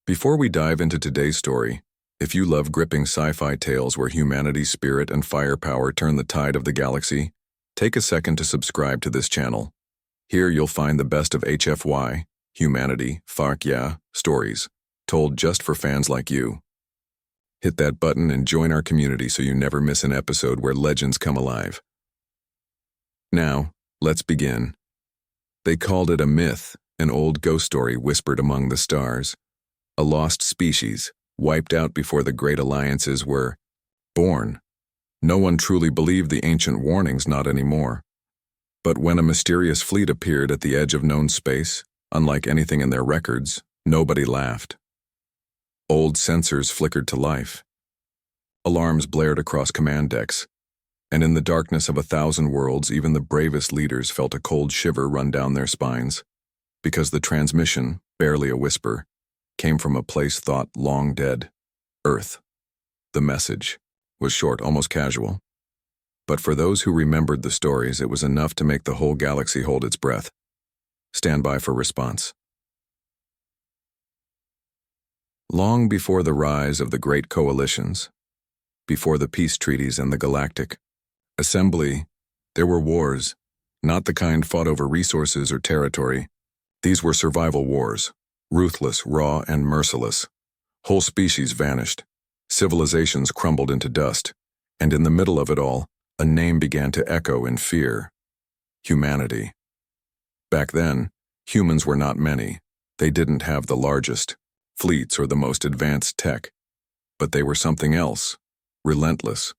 Before we dive into today's story, if you love gripping sci-fi tales where humanity's spirit and firepower turn the tide of the galaxy, take a second to subscribe to this channel. Here you'll find the best of HFY, Humanity, HFY Stories, told just for fans like you. Hit that button and join our community so you never miss an episode where legends come alive. Now, let's begin. They called it a myth, an old ghost story whispered among the stars. A lost species, wiped out before the great alliances were born. No one truly believed the ancient warnings, not anymore. But when a mysterious fleet appeared at the edge of known space, unlike anything in their records, nobody laughed. Old sensors flickered to life. Alarms blared across command decks, and in the darkness of 1,000 worlds, even the bravest leaders felt a cold shiver run down their spines, because the transmission, barely a whisper, came from a place thought long dead, Earth. The message was short, almost casual. But for those who remembered the stories, it was enough to make the whole galaxy hold its breath. Stand by for response. Long before the rise of the great coalitions, before the peace treaties and the Galactic Assembly, there were wars, not the kind fought over resources or territory. These were survival wars, ruthless, raw, and merciless. Whole species vanished, civilizations crumbled into dust, and in the middle of it all, a name began to echo in fear: humanity. Back then, humans were not many. They didn't have the largest fleets or the most advanced tech, but they were something else, relentless.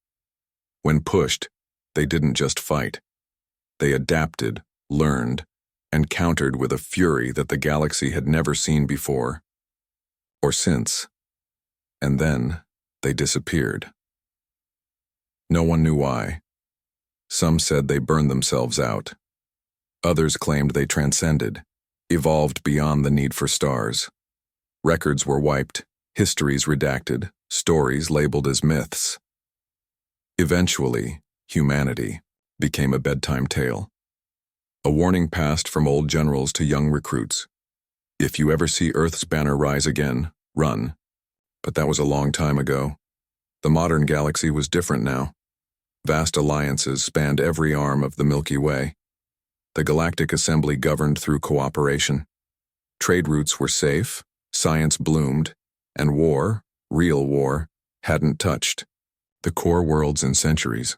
When pushed, they didn't just fight. They adapted, learned, and countered with a fury that the galaxy had never seen before or since. And then they disappeared. No one knew why. Some said they burned themselves out. Others claimed they transcended, evolved beyond the need for stars. Records were wiped, histories redacted, stories labeled as myths. Eventually, humanity became a bedtime tale. A warning passed from old generals to young recruits. If you ever see Earth's banner rise again, run. But that was a long time ago. The modern galaxy was different now. Vast alliances spanned every arm of the Milky Way. The Galactic Assembly governed through cooperation. Trade routes were safe, science bloomed, and war, real war, hadn't touched the core worlds in centuries.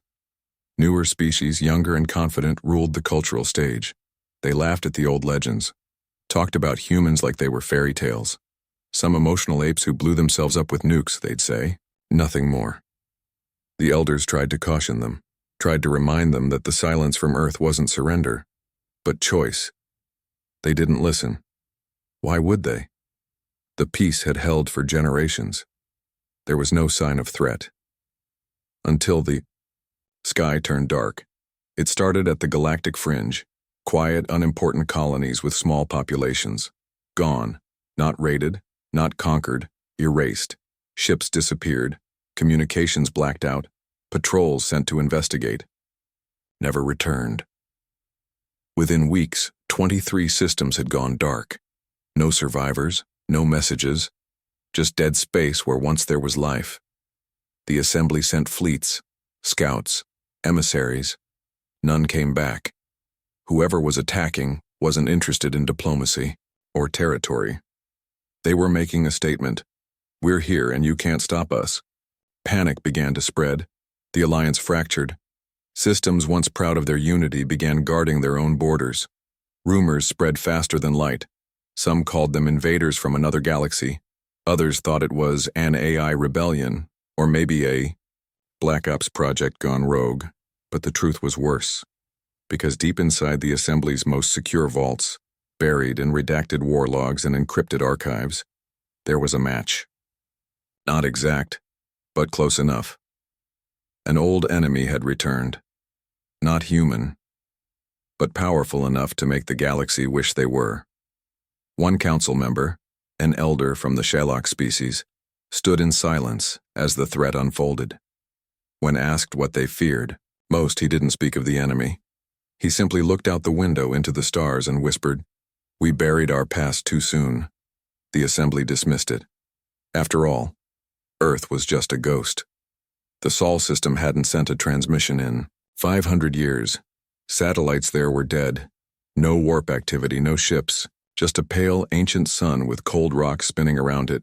Newer species, younger and confident, ruled the cultural stage. They laughed at the old legends, talked about humans like they were fairy tales. Some emotional apes who blew themselves up with nukes, they'd say, nothing more. The elders tried to caution them, tried to remind them that the silence from Earth wasn't surrender, but choice. They didn't listen. Why would they? The peace had held for generations. There was no sign of threat. Until the sky turned dark. It started at the galactic fringe, quiet, unimportant colonies with small populations. Gone, not raided, not conquered, erased. Ships disappeared, communications blacked out, patrols sent to investigate. Never returned. Within weeks, 23 systems had gone dark. No survivors, no messages, just dead space where once there was life. The Assembly sent fleets, scouts, emissaries. None came back. Whoever was attacking wasn't interested in diplomacy or territory. They were making a statement: we're here and you can't stop us. Panic began to spread. The alliance fractured. Systems once proud of their unity began guarding their own borders. Rumors spread faster than light. Some called them invaders from another galaxy. Others thought it was an AI rebellion, or maybe a Black Ops project gone rogue. But the truth was worse, because deep inside the Assembly's most secure vaults, buried in redacted war logs and encrypted archives, there was a match. Not exact, but close enough. An old enemy had returned. Not human, but powerful enough to make the galaxy wish they were. One council member, an elder from the Sherlock species, stood in silence as the threat unfolded. When asked what they feared, he didn't speak of the enemy. He simply looked out the window into the stars and whispered, "We buried our past too soon." The Assembly dismissed it. After all, Earth was just a ghost. The Sol system hadn't sent a transmission in 500 years. Satellites there were dead. No warp activity, no ships, just a pale, ancient sun with cold rocks spinning around it.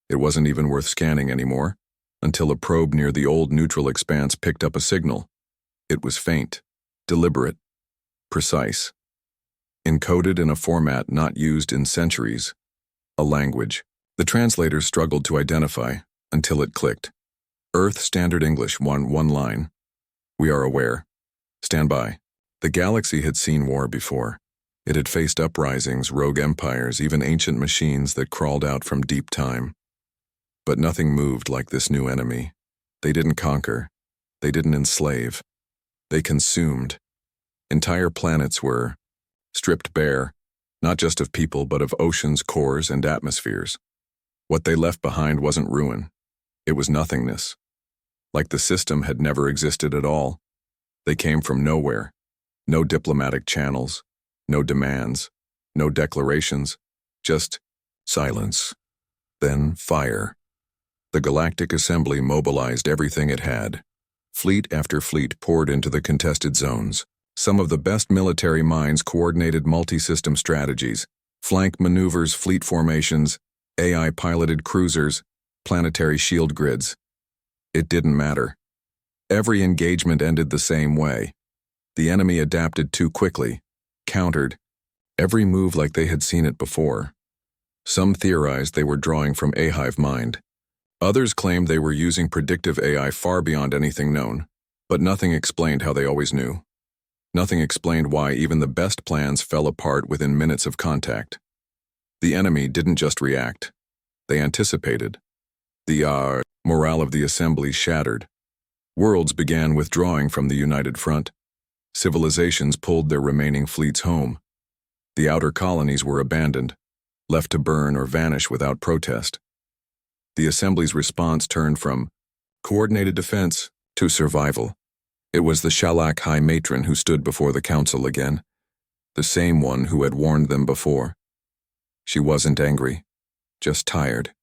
It wasn't even worth scanning anymore, until a probe near the old neutral expanse picked up a signal. It was faint, deliberate, precise. Encoded in a format not used in centuries. A language. The translators struggled to identify, until it clicked. Earth Standard English, one line. We are aware. Stand by. The galaxy had seen war before. It had faced uprisings, rogue empires, even ancient machines that crawled out from deep time. But nothing moved like this new enemy. They didn't conquer. They didn't enslave. They consumed. Entire planets were stripped bare, not just of people but of oceans, cores, and atmospheres. What they left behind wasn't ruin. It was nothingness. Like the system had never existed at all. They came from nowhere. No diplomatic channels, no demands, no declarations, just silence. Then fire. The Galactic Assembly mobilized everything it had. Fleet after fleet poured into the contested zones. Some of the best military minds coordinated multi-system strategies, flank maneuvers, fleet formations, AI-piloted cruisers, planetary shield grids. It didn't matter. Every engagement ended the same way. The enemy adapted too quickly, countered, every move like they had seen it before. Some theorized they were drawing from a hive mind. Others claimed they were using predictive AI far beyond anything known, but nothing explained how they always knew. Nothing explained why even the best plans fell apart within minutes of contact. The enemy didn't just react. They anticipated. The morale of the assembly shattered. Worlds began withdrawing from the united front. Civilizations pulled their remaining fleets home. The outer colonies were abandoned, left to burn or vanish without protest. The assembly's response turned from coordinated defense to survival. It was the Shalak High Matron who stood before the council again, the same one who had warned them before. She wasn't angry, just tired.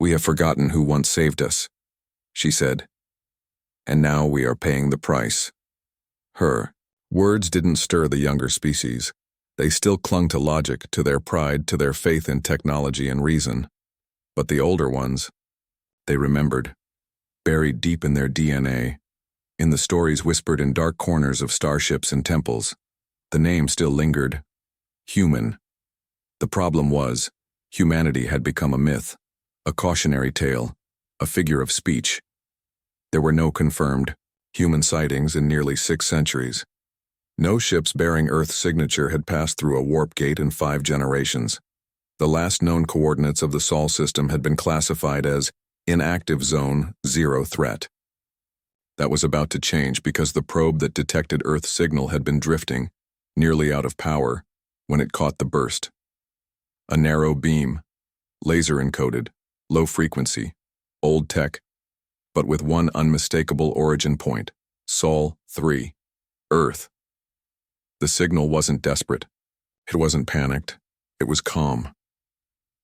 "We have forgotten who once saved us," she said, "and now we are paying the price." Her words didn't stir the younger species. They still clung to logic, to their pride, to their faith in technology and reason. But the older ones, they remembered, buried deep in their DNA, in the stories whispered in dark corners of starships and temples. The name still lingered. Human. The problem was, humanity had become a myth, a cautionary tale, a figure of speech. There were no confirmed human sightings in nearly 6 centuries. No ships bearing Earth's signature had passed through a warp gate in 5 generations. The last known coordinates of the Sol system had been classified as inactive zone, 0 threat. That was about to change because the probe that detected Earth's signal had been drifting, nearly out of power, when it caught the burst. A narrow beam, laser encoded, low frequency, old tech, but with one unmistakable origin point: Sol 3, Earth. The signal wasn't desperate. It wasn't panicked. It was calm.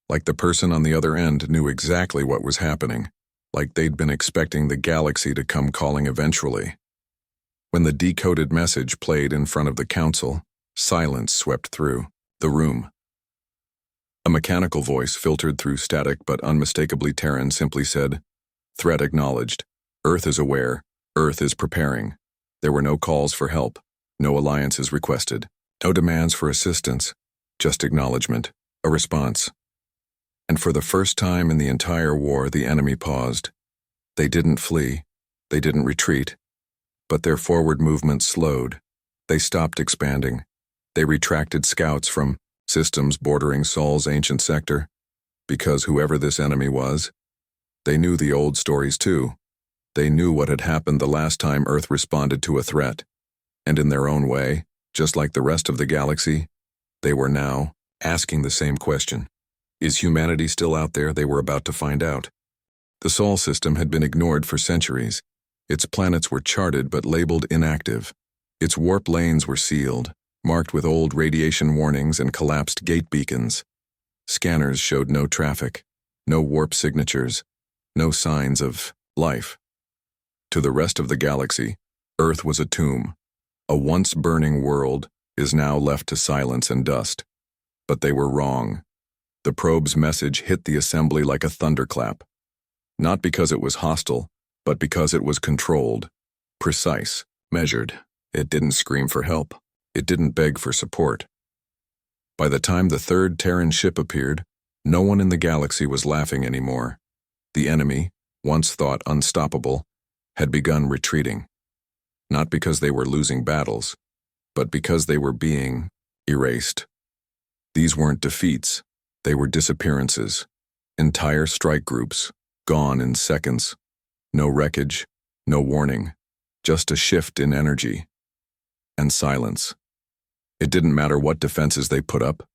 Like the person on the other end knew exactly what was happening, like they'd been expecting the galaxy to come calling eventually. When the decoded message played in front of the council, silence swept through the room. A mechanical voice filtered through static but unmistakably Terran simply said, "Threat acknowledged. Earth is aware. Earth is preparing." There were no calls for help, no alliances requested, no demands for assistance, just acknowledgement, a response. And for the first time in the entire war, the enemy paused. They didn't flee, they didn't retreat, but their forward movement slowed. They stopped expanding. They retracted scouts from systems bordering Sol's ancient sector, because whoever this enemy was, they knew the old stories too. They knew what had happened the last time Earth responded to a threat, and in their own way, just like the rest of the galaxy, they were now asking the same question. Is humanity still out there? They were about to find out. The Sol system had been ignored for centuries. Its planets were charted but labeled inactive. Its warp lanes were sealed, marked with old radiation warnings and collapsed gate beacons. Scanners showed no traffic, No warp signatures, no signs of life. To the rest of the galaxy, Earth was a tomb. A once burning world is now left to silence and dust. But they were wrong. The probe's message hit the assembly like a thunderclap. Not because it was hostile, but because it was controlled, precise, measured. It didn't scream for help. It didn't beg for support. By the time the third Terran ship appeared, no one in the galaxy was laughing anymore. The enemy, once thought unstoppable, had begun retreating. Not because they were losing battles, but because they were being erased. These weren't defeats, they were disappearances. Entire strike groups, gone in seconds. No wreckage, no warning, just a shift in energy. And silence. It didn't matter what defenses they put up.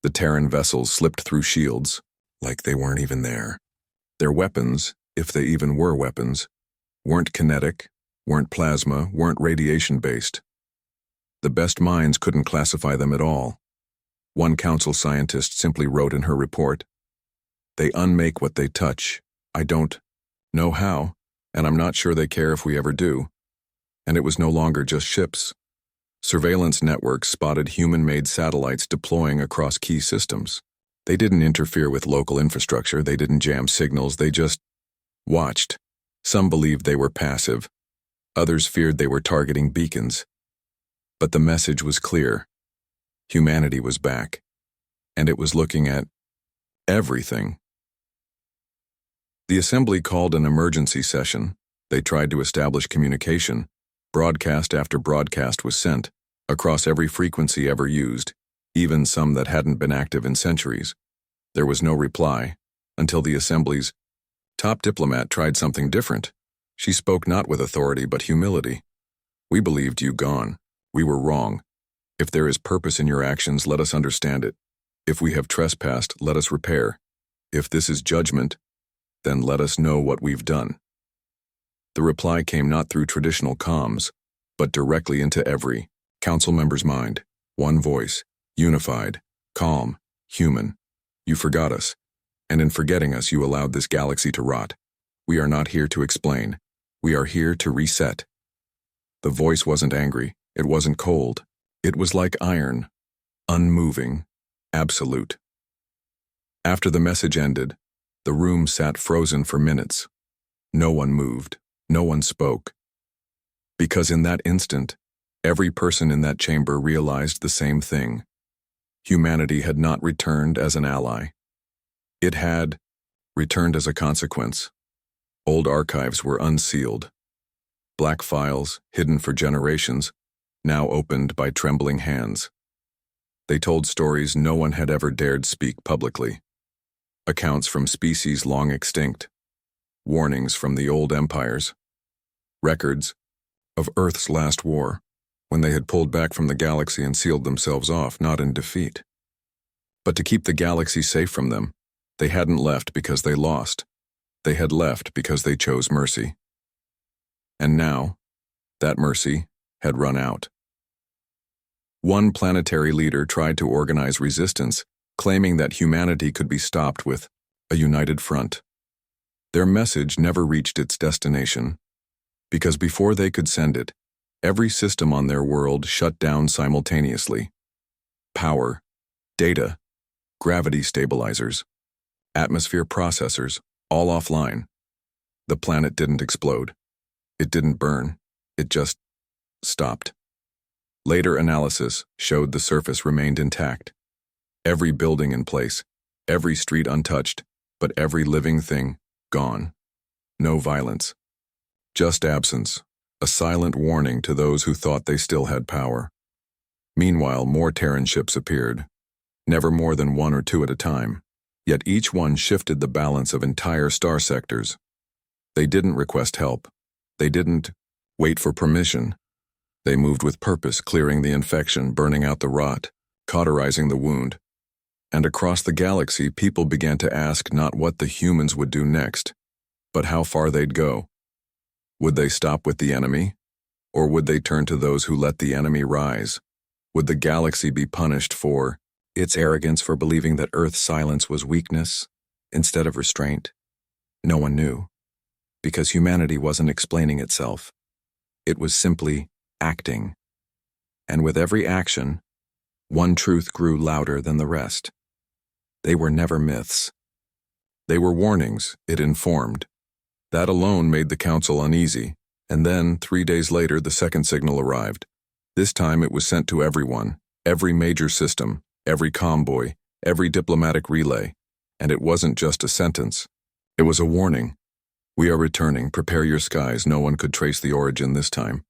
The Terran vessels slipped through shields, like they weren't even there. Their weapons, if they even were weapons, weren't kinetic, weren't plasma, weren't radiation-based. The best minds couldn't classify them at all. One council scientist simply wrote in her report, "They unmake what they touch. I don't know how, and I'm not sure they care if we ever do." And it was no longer just ships. Surveillance networks spotted human-made satellites deploying across key systems. They didn't interfere with local infrastructure, they didn't jam signals, they just watched. Some believed they were passive. Others feared they were targeting beacons. But the message was clear. Humanity was back. And it was looking at everything. The assembly called an emergency session. They tried to establish communication. Broadcast after broadcast was sent, across every frequency ever used, even some that hadn't been active in centuries. There was no reply, until the assembly's top diplomat tried something different. She spoke not with authority but humility. "We believed you gone. We were wrong. If there is purpose in your actions, let us understand it. If we have trespassed, let us repair. If this is judgment, then let us know what we've done." The reply came not through traditional comms, but directly into every council member's mind. One voice, unified, calm, human. "You forgot us, and in forgetting us you allowed this galaxy to rot. We are not here to explain. We are here to reset." The voice wasn't angry, it wasn't cold. It was like iron, unmoving, absolute. After the message ended, the room sat frozen for minutes. No one moved. No one spoke. Because in that instant, every person in that chamber realized the same thing. Humanity had not returned as an ally. It had returned as a consequence. Old archives were unsealed. Black files, hidden for generations, now opened by trembling hands. They told stories no one had ever dared speak publicly. Accounts from species long extinct. Warnings from the old empires. Records of Earth's last war, when they had pulled back from the galaxy and sealed themselves off, not in defeat. But to keep the galaxy safe from them, they hadn't left because they lost. They had left because they chose mercy. And now, that mercy had run out. One planetary leader tried to organize resistance, claiming that humanity could be stopped with a united front. Their message never reached its destination, because before they could send it, every system on their world shut down simultaneously. Power, data, gravity stabilizers, atmosphere processors, all offline. The planet didn't explode. It didn't burn. It just stopped. Later analysis showed the surface remained intact. Every building in place, every street untouched, but every living thing gone. No violence. Just absence, a silent warning to those who thought they still had power. Meanwhile, more Terran ships appeared, never more than one or two at a time, yet each one shifted the balance of entire star sectors. They didn't request help. They didn't wait for permission. They moved with purpose, clearing the infection, burning out the rot, cauterizing the wound. And across the galaxy, people began to ask not what the humans would do next, but how far they'd go. Would they stop with the enemy? Or would they turn to those who let the enemy rise? Would the galaxy be punished for its arrogance for believing that Earth's silence was weakness? instead of restraint? No one knew, because humanity wasn't explaining itself. It was simply acting. And with every action, one truth grew louder than the rest. They were never myths. They were warnings, it informed. That alone made the council uneasy, and then, 3 days later, the second signal arrived. This time it was sent to everyone, every major system, every convoy, every diplomatic relay, and it wasn't just a sentence. It was a warning. We are returning, prepare your skies, no one could trace the origin this time.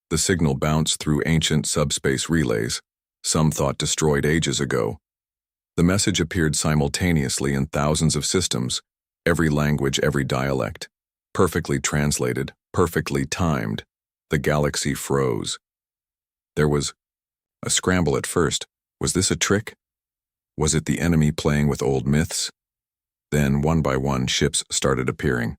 The signal bounced through ancient subspace relays, some thought destroyed ages ago. The message appeared simultaneously in thousands of systems, every language, every dialect. Perfectly translated, perfectly timed. The galaxy froze. There was a scramble at first. Was this a trick? Was it the enemy playing with old myths? Then, one by one, ships started appearing.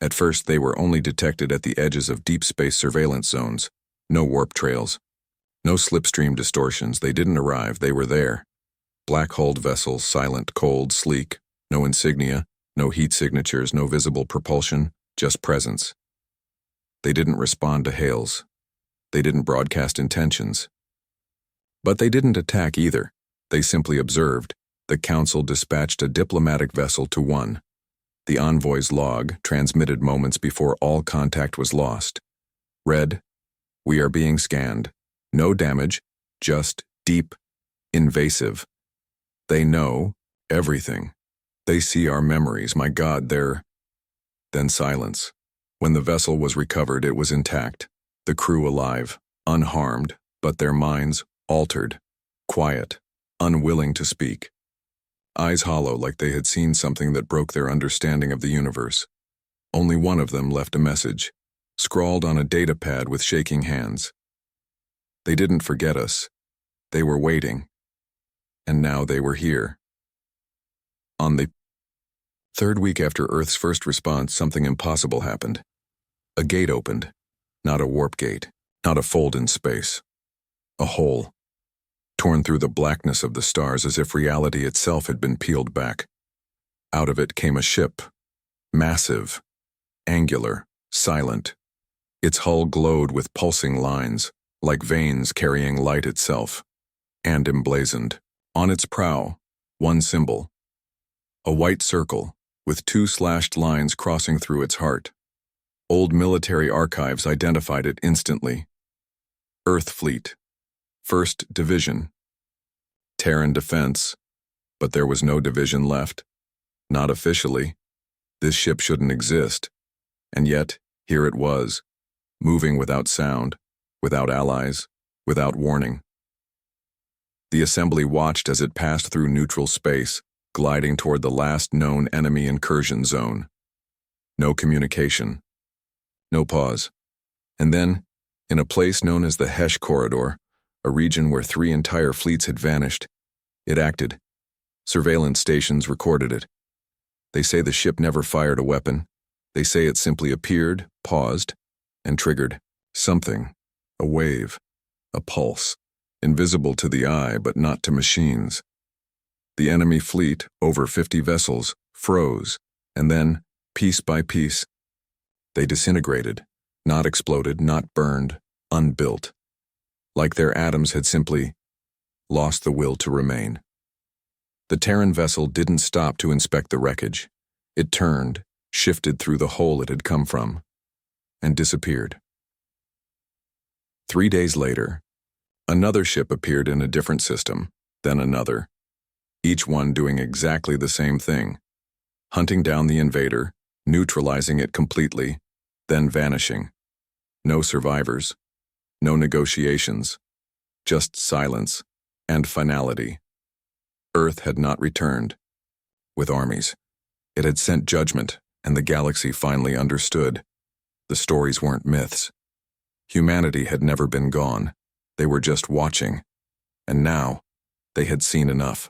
At first, they were only detected at the edges of deep space surveillance zones. No warp trails. No slipstream distortions. They didn't arrive, they were there. Black-hulled vessels, silent, cold, sleek. No insignia, no heat signatures, no visible propulsion, just presence. They didn't respond to hails. They didn't broadcast intentions. But they didn't attack either. They simply observed. The council dispatched a diplomatic vessel to one. The envoy's log, transmitted moments before all contact was lost, read, "We are being scanned. No damage, just deep, invasive. They know everything. They see our memories. My God, they're..." Then silence. When the vessel was recovered, it was intact. The crew alive, unharmed, but their minds altered, quiet, unwilling to speak. Eyes hollow like they had seen something that broke their understanding of the universe. Only one of them left a message, scrawled on a data pad with shaking hands. They didn't forget us. They were waiting. And now they were here. On the third week after Earth's first response, something impossible happened. A gate opened. Not a warp gate, not a fold in space. A hole, torn through the blackness of the stars as if reality itself had been peeled back. Out of it came a ship, massive, angular, silent. Its hull glowed with pulsing lines, like veins carrying light itself, and emblazoned. On its prow, one symbol, a white circle with 2 slashed lines crossing through its heart. Old military archives identified it instantly. Earth Fleet, 1st Division. Terran Defense, but there was no division left. Not officially. This ship shouldn't exist. And yet, here it was, moving without sound, without allies, without warning. The assembly watched as it passed through neutral space, gliding toward the last known enemy incursion zone. No communication. No pause. And then, in a place known as the Hesh Corridor, a region where 3 entire fleets had vanished, it acted. Surveillance stations recorded it. They say the ship never fired a weapon. They say it simply appeared, paused, and triggered something, a wave, a pulse, invisible to the eye but not to machines. The enemy fleet, over 50 vessels, froze, and then, piece by piece, they disintegrated, not exploded, not burned, unbuilt. Like their atoms had simply lost the will to remain. The Terran vessel didn't stop to inspect the wreckage. It turned, shifted through the hole it had come from, and disappeared. 3 days later, another ship appeared in a different system, then another, each one doing exactly the same thing, hunting down the invader, neutralizing it completely, then vanishing. No survivors, no negotiations, just silence and finality. Earth had not returned. With armies, it had sent judgment, and the galaxy finally understood. The stories weren't myths. Humanity had never been gone. They were just watching. And now, they had seen enough.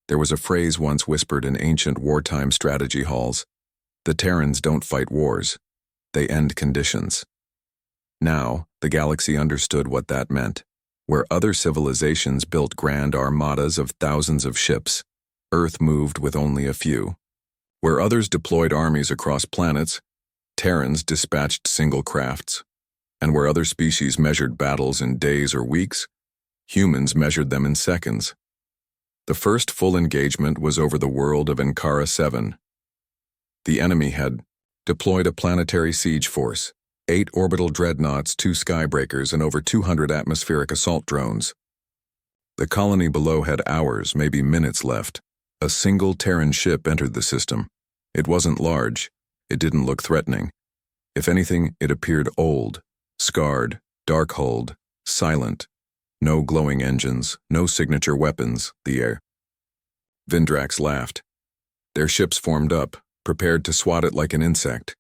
There was a phrase once whispered in ancient wartime strategy halls. The Terrans don't fight wars. They end conditions. Now, the galaxy understood what that meant. Where other civilizations built grand armadas of thousands of ships, Earth moved with only a few. Where others deployed armies across planets, Terrans dispatched single crafts. And where other species measured battles in days or weeks, humans measured them in seconds. The first full engagement was over the world of Ankara 7. The enemy had deployed a planetary siege force, 8 orbital dreadnoughts, 2 skybreakers, and over 200 atmospheric assault drones. The colony below had hours, maybe minutes left. A single Terran ship entered the system. It wasn't large. It didn't look threatening. If anything, it appeared old, scarred, dark-hulled, silent. No glowing engines, no signature weapons, the air. Vindrax laughed. Their ships formed up, prepared to swat it like an insect.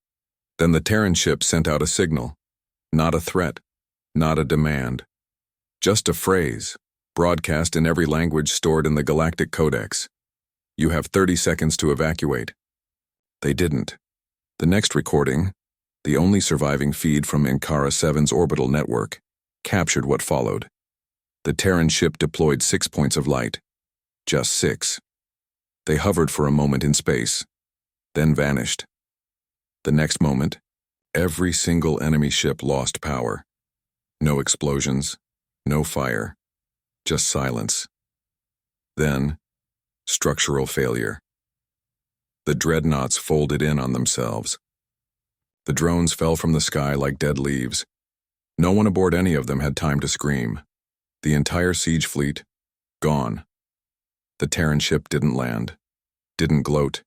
Then the Terran ship sent out a signal. Not a threat, not a demand. Just a phrase, broadcast in every language stored in the Galactic Codex. You have 30 seconds to evacuate. They didn't. The next recording, the only surviving feed from Ankara 7's orbital network, captured what followed. The Terran ship deployed 6 points of light. Just 6. They hovered for a moment in space, then vanished. The next moment, every single enemy ship lost power. No explosions, no fire, just silence. Then, structural failure. The dreadnoughts folded in on themselves. The drones fell from the sky like dead leaves. No one aboard any of them had time to scream. The entire siege fleet, gone. The Terran ship didn't land, didn't gloat.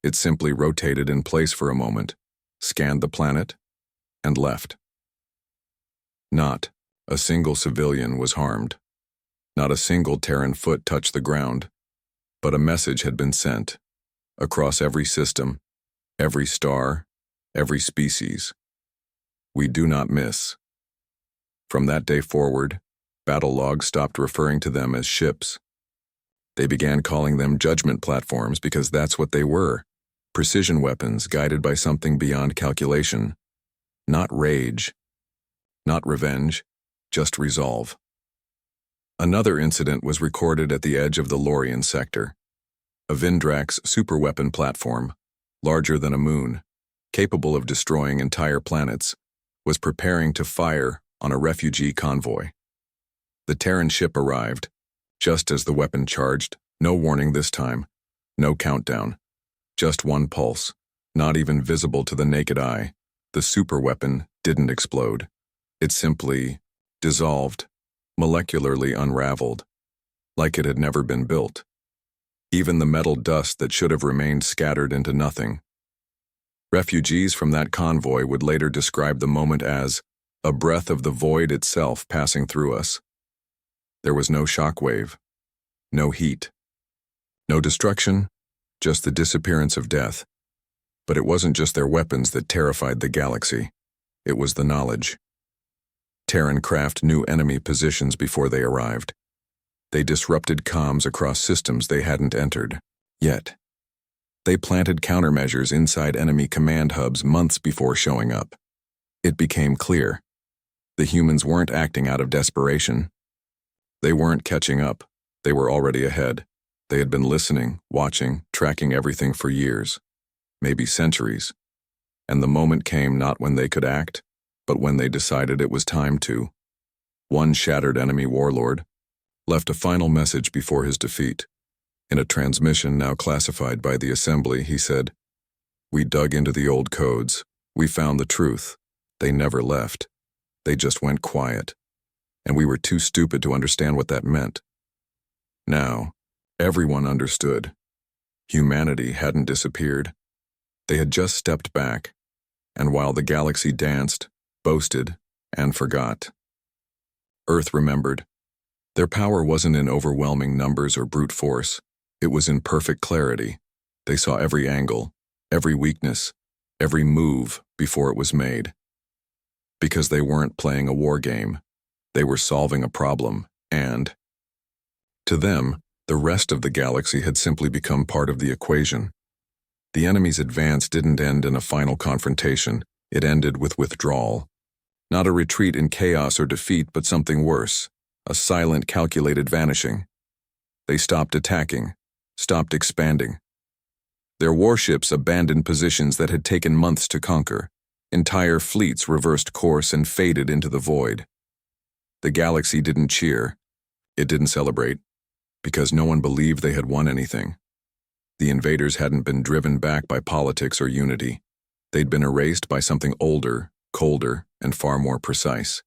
It simply rotated in place for a moment, scanned the planet, and left. Not a single civilian was harmed. Not a single Terran foot touched the ground. But a message had been sent, across every system, every star, every species. We do not miss. From that day forward, battle logs stopped referring to them as ships. They began calling them judgment platforms because that's what they were. Precision weapons guided by something beyond calculation. Not rage. Not revenge. Just resolve. Another incident was recorded at the edge of the Lorian sector. A Vindrax superweapon platform, larger than a moon, capable of destroying entire planets, was preparing to fire on a refugee convoy. The Terran ship arrived, just as the weapon charged. No warning this time, no countdown. Just one pulse, not even visible to the naked eye. The superweapon didn't explode. It simply dissolved, molecularly unraveled, like it had never been built. Even the metal dust that should have remained scattered into nothing. Refugees from that convoy would later describe the moment as a breath of the void itself passing through us. There was no shockwave, no heat, no destruction, just the disappearance of death. But it wasn't just their weapons that terrified the galaxy. It was the knowledge. Terran craft knew enemy positions before they arrived. They disrupted comms across systems they hadn't entered yet. They planted countermeasures inside enemy command hubs months before showing up. It became clear. The humans weren't acting out of desperation. They weren't catching up. They were already ahead. They had been listening, watching, tracking everything for years, maybe centuries. And the moment came not when they could act, but when they decided it was time to. One shattered enemy warlord left a final message before his defeat. In a transmission now classified by the Assembly, he said, "We dug into the old codes. We found the truth. They never left. They just went quiet. And we were too stupid to understand what that meant." Now, everyone understood. Humanity hadn't disappeared. They had just stepped back, and while the galaxy danced, boasted, and forgot, Earth remembered. Their power wasn't in overwhelming numbers or brute force. It was in perfect clarity. They saw every angle, every weakness, every move before it was made. Because they weren't playing a war game. They were solving a problem, and to them, the rest of the galaxy had simply become part of the equation. The enemy's advance didn't end in a final confrontation. It ended with withdrawal. Not a retreat in chaos or defeat, but something worse, a silent, calculated vanishing. They stopped attacking, stopped expanding. Their warships abandoned positions that had taken months to conquer. Entire fleets reversed course and faded into the void. The galaxy didn't cheer. It didn't celebrate, because no one believed they had won anything. The invaders hadn't been driven back by politics or unity. They'd been erased by something older, colder, and far more precise.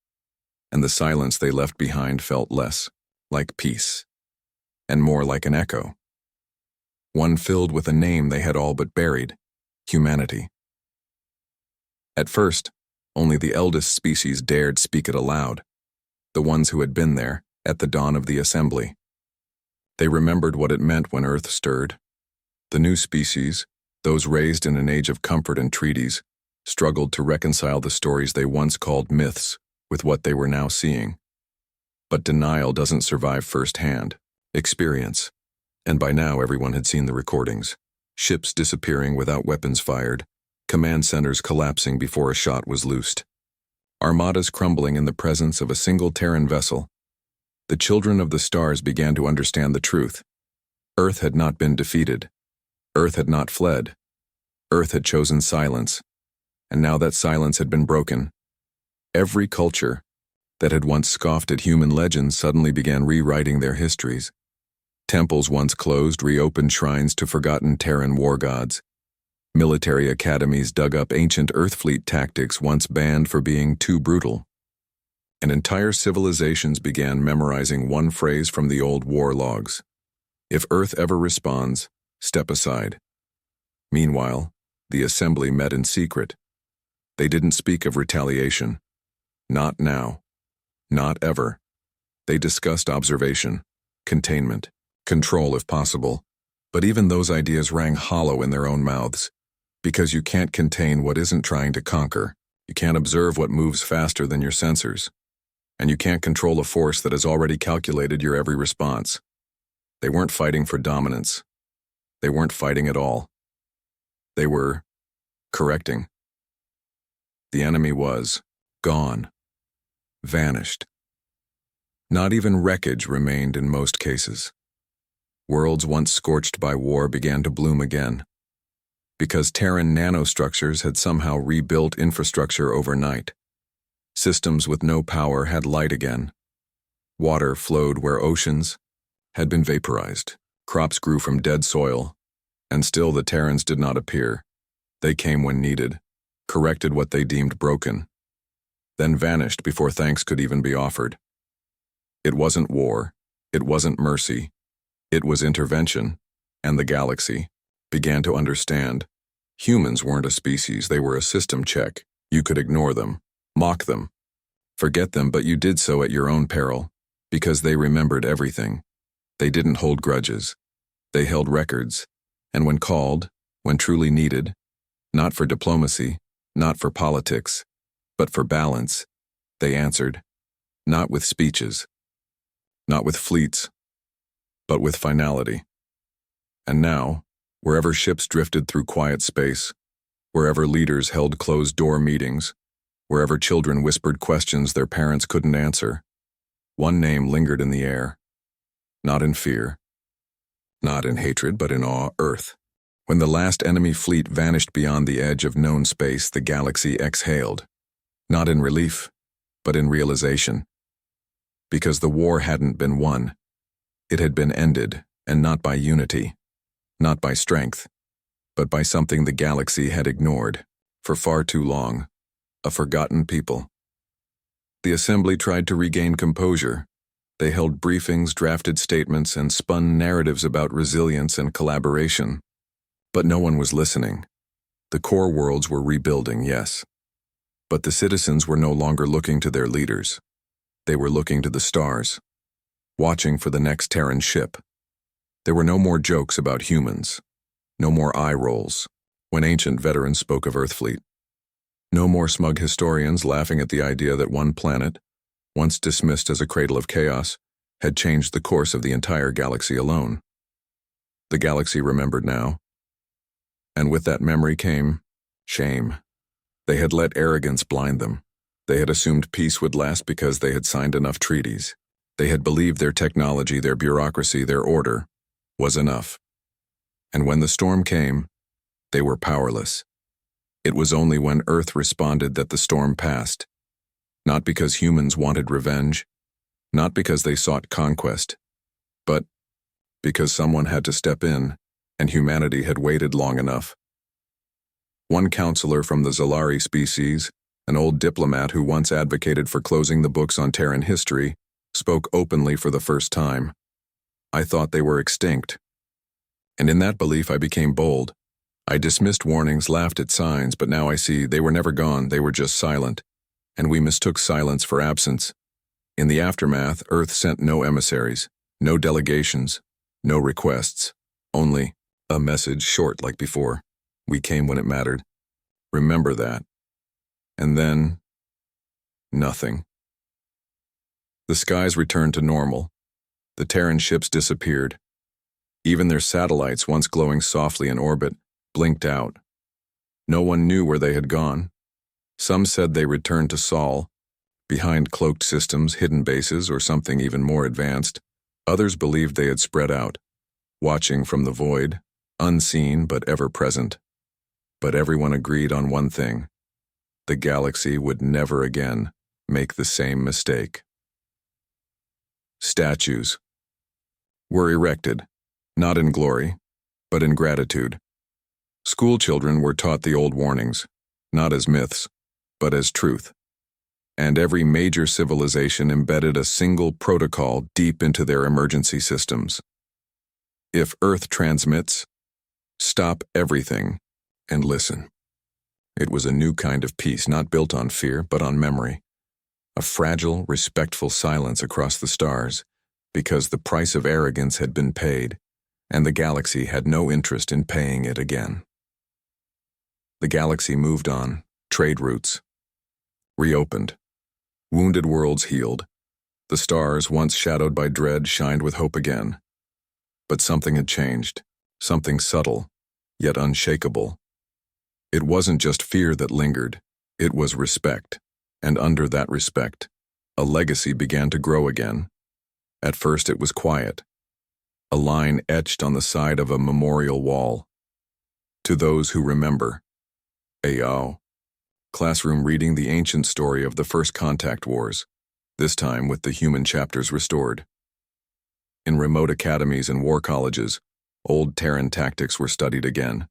And the silence they left behind felt less like peace, and more like an echo. One filled with a name they had all but buried: humanity. At first, only the eldest species dared speak it aloud, the ones who had been there at the dawn of the assembly. They remembered what it meant when Earth stirred. The new species, those raised in an age of comfort and treaties, struggled to reconcile the stories they once called myths with what they were now seeing. But denial doesn't survive firsthand experience, and by now everyone had seen the recordings: ships disappearing without weapons fired, command centers collapsing before a shot was loosed, armadas crumbling in the presence of a single Terran vessel. The children of the stars began to understand the truth. Earth had not been defeated. Earth had not fled. Earth had chosen silence, and now that silence had been broken. Every culture that had once scoffed at human legends suddenly began rewriting their histories. Temples once closed reopened shrines to forgotten Terran war gods. Military academies dug up ancient Earthfleet tactics once banned for being too brutal. And entire civilizations began memorizing one phrase from the old war logs: "If Earth ever responds, step aside." Meanwhile, the assembly met in secret. They didn't speak of retaliation. Not now. Not ever. They discussed observation, containment, control if possible, but even those ideas rang hollow in their own mouths. Because you can't contain what isn't trying to conquer. You can't observe what moves faster than your sensors. And you can't control a force that has already calculated your every response. They weren't fighting for dominance. They weren't fighting at all. They were correcting. The enemy was gone, vanished. Not even wreckage remained in most cases. Worlds once scorched by war began to bloom again, because Terran nanostructures had somehow rebuilt infrastructure overnight. Systems with no power had light again. Water flowed where oceans had been vaporized. Crops grew from dead soil, and still the Terrans did not appear. They came when needed, corrected what they deemed broken, then vanished before thanks could even be offered. It wasn't war, it wasn't mercy, it was intervention, and the galaxy began to understand. Humans weren't a species, they were a system check. You could ignore them, mock them, forget them, but you did so at your own peril, because they remembered everything. They didn't hold grudges. They held records, and when called, when truly needed, not for diplomacy, not for politics, but for balance, they answered, not with speeches, not with fleets, but with finality. And now, wherever ships drifted through quiet space, wherever leaders held closed-door meetings, wherever children whispered questions their parents couldn't answer, one name lingered in the air. Not in fear, not in hatred, but in awe: Earth. When the last enemy fleet vanished beyond the edge of known space, the galaxy exhaled. Not in relief, but in realization. Because the war hadn't been won. It had been ended, and not by unity, not by strength, but by something the galaxy had ignored for far too long: a forgotten people. The assembly tried to regain composure. They held briefings, drafted statements, and spun narratives about resilience and collaboration. But no one was listening. The core worlds were rebuilding, yes. But the citizens were no longer looking to their leaders. They were looking to the stars, watching for the next Terran ship. There were no more jokes about humans, no more eye rolls when ancient veterans spoke of Earthfleet. No more smug historians laughing at the idea that one planet, once dismissed as a cradle of chaos, had changed the course of the entire galaxy alone. The galaxy remembered now. And with that memory came shame. They had let arrogance blind them. They had assumed peace would last because they had signed enough treaties. They had believed their technology, their bureaucracy, their order was enough. And when the storm came, they were powerless. It was only when Earth responded that the storm passed. Not because humans wanted revenge, not because they sought conquest, but because someone had to step in, and humanity had waited long enough. One counselor from the Zalari species, an old diplomat who once advocated for closing the books on Terran history, spoke openly for the first time. I thought they were extinct. And in that belief I became bold. I dismissed warnings, laughed at signs, but now I see they were never gone, they were just silent. And we mistook silence for absence. In the aftermath, Earth sent no emissaries, no delegations, no requests, only a message short like before. We came when it mattered. Remember that. And then, nothing. The skies returned to normal. The Terran ships disappeared. Even their satellites, once glowing softly in orbit, blinked out. No one knew where they had gone. Some said they returned to Sol, behind cloaked systems, hidden bases, or something even more advanced. Others believed they had spread out, watching from the void, unseen but ever present. But everyone agreed on one thing. The galaxy would never again make the same mistake. Statues were erected, not in glory, but in gratitude. School children were taught the old warnings, not as myths, but as truth. And every major civilization embedded a single protocol deep into their emergency systems. If Earth transmits, stop everything and listen. It was a new kind of peace, not built on fear, but on memory. A fragile, respectful silence across the stars, because the price of arrogance had been paid, and the galaxy had no interest in paying it again. The galaxy moved on, trade routes reopened. Wounded worlds healed. The stars, once shadowed by dread, shined with hope again. But something had changed, something subtle, yet unshakable. It wasn't just fear that lingered, it was respect, and under that respect, a legacy began to grow again. At first it was quiet, a line etched on the side of a memorial wall. To those who remember. Ayo. Classroom reading the ancient story of the first contact wars, this time with the human chapters restored. In remote academies and war colleges, old Terran tactics were studied again.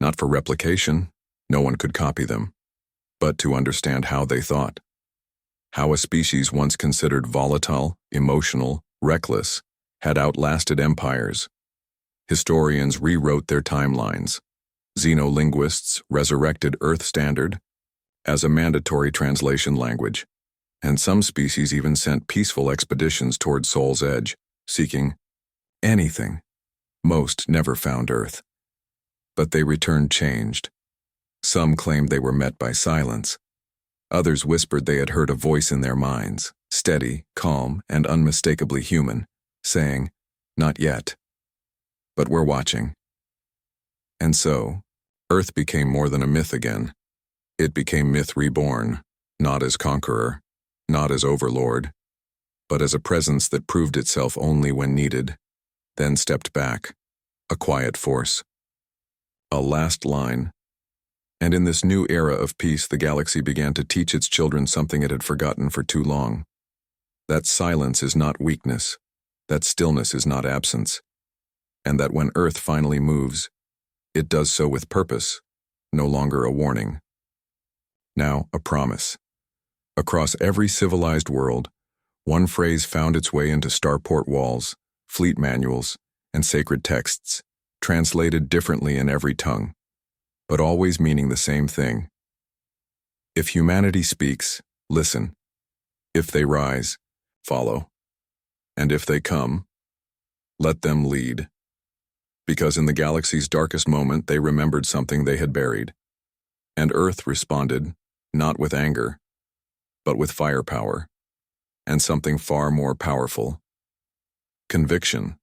Not for replication, no one could copy them, but to understand how they thought. How a species once considered volatile, emotional, reckless, had outlasted empires. Historians rewrote their timelines. Xenolinguists resurrected Earth Standard as a mandatory translation language, and some species even sent peaceful expeditions toward Sol's Edge, seeking anything. Most never found Earth. But they returned changed. Some claimed they were met by silence. Others whispered they had heard a voice in their minds, steady, calm, and unmistakably human, saying, "Not yet. But we're watching." And so, Earth became more than a myth again. It became myth reborn, not as conqueror, not as overlord, but as a presence that proved itself only when needed, then stepped back, a quiet force. A last line. And in this new era of peace, the galaxy began to teach its children something it had forgotten for too long. That silence is not weakness, that stillness is not absence, and that when Earth finally moves, it does so with purpose, no longer a warning. Now, a promise. Across every civilized world, one phrase found its way into starport walls, fleet manuals, and sacred texts, translated differently in every tongue, but always meaning the same thing. If humanity speaks, listen. If they rise, follow. And if they come, let them lead. Because in the galaxy's darkest moment, they remembered something they had buried. And Earth responded, not with anger, but with firepower, and something far more powerful. Conviction.